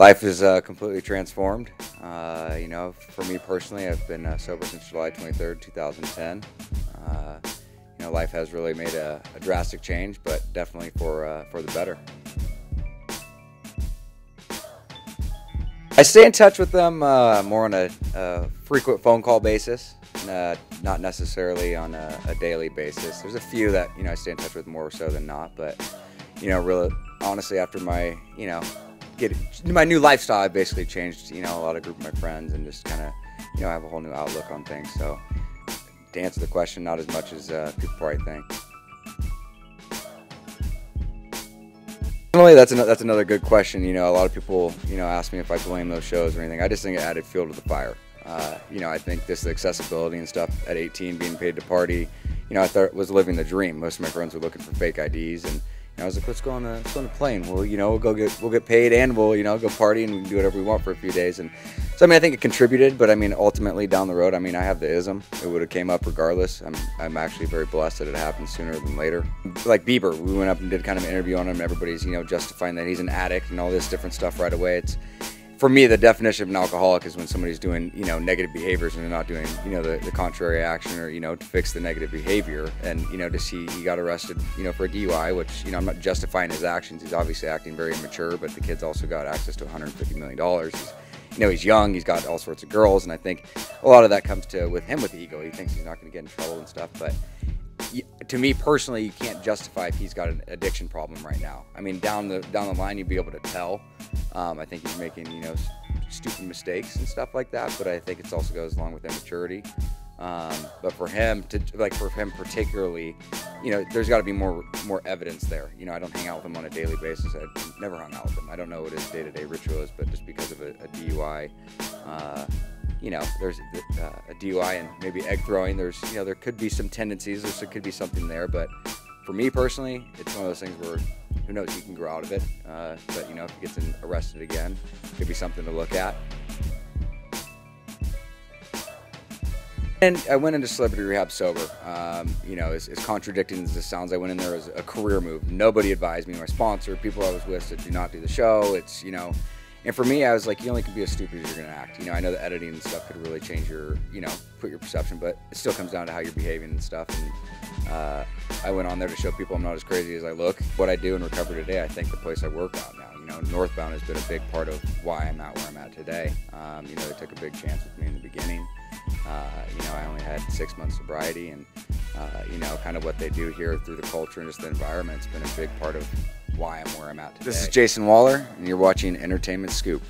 Life is completely transformed. You know, for me personally, I've been sober since July 23rd, 2010. You know, life has really made a drastic change, but definitely for the better. I stay in touch with them more on a frequent phone call basis, not necessarily on a daily basis. There's a few that, you know, I stay in touch with more so than not, but, you know, really, honestly, after my, you know, my new lifestyle, I basically changed, you know, a lot of group of my friends and just kind of, you know, have a whole new outlook on things. So to answer the question, not as much as people probably think. Personally, that's another good question. You know, a lot of people, you know, ask me if I blame those shows or anything. I just think it added fuel to the fire. You know, I think this accessibility and stuff at 18, being paid to party, you know, I thought it was living the dream. Most of my friends were looking for fake IDs, and I was like, let's go on the plane. Well, you know, we'll get paid, and we'll, you know, go party, and we can do whatever we want for a few days. And so, I mean, I think it contributed, but I mean, ultimately down the road, I mean, I have the ism. It would have came up regardless. I'm actually very blessed that it happened sooner than later. Like Bieber, we went up and did kind of an interview on him. Everybody's, you know, justifying that he's an addict and all this different stuff right away. It's, for me, the definition of an alcoholic is when somebody's doing, you know, negative behaviors and they're not doing, you know, the contrary action, or, you know, to fix the negative behavior. And, you know, to see he got arrested, you know, for a DUI, which, you know, I'm not justifying his actions. He's obviously acting very immature, but the kid's also got access to $150 million. He's, you know, he's young, he's got all sorts of girls, and I think a lot of that comes to with him with ego. He thinks he's not going to get in trouble and stuff, but to me personally, you can't justify if he's got an addiction problem right now. I mean, down the line, you'd be able to tell. I think he's making, you know, stupid mistakes and stuff like that, but I think it also goes along with immaturity. But for him particularly, you know, there's got to be more evidence there. You know, I don't hang out with him on a daily basis. I've never hung out with him. I don't know what his day-to-day ritual is, but just because of a DUI, you know, there's a DUI and maybe egg throwing. There's, you know, there could be some tendencies. There could be something there, but for me personally, it's one of those things where who knows, he can grow out of it. But you know, if he gets arrested again, it could be something to look at. And I went into Celebrity Rehab sober. You know, as contradicting as this sounds, I went in there as a career move. Nobody advised me. My sponsor, people I was with said, do not do the show. It's, you know, and for me, I was like, you only can be as stupid as you're going to act. You know, I know the editing and stuff could really change your, you know, put your perception, but it still comes down to how you're behaving and stuff. And I went on there to show people I'm not as crazy as I look. What I do in recovery today, I think the place I work out now. You know, Northbound has been a big part of why I'm at where I'm at today. You know, they took a big chance with me in the beginning. You know, I only had 6 months sobriety, and you know, kind of what they do here through the culture and just the environment's been a big part of why I'm where I'm at today. This is Jason Wahler, and you're watching Entertainment Scoop.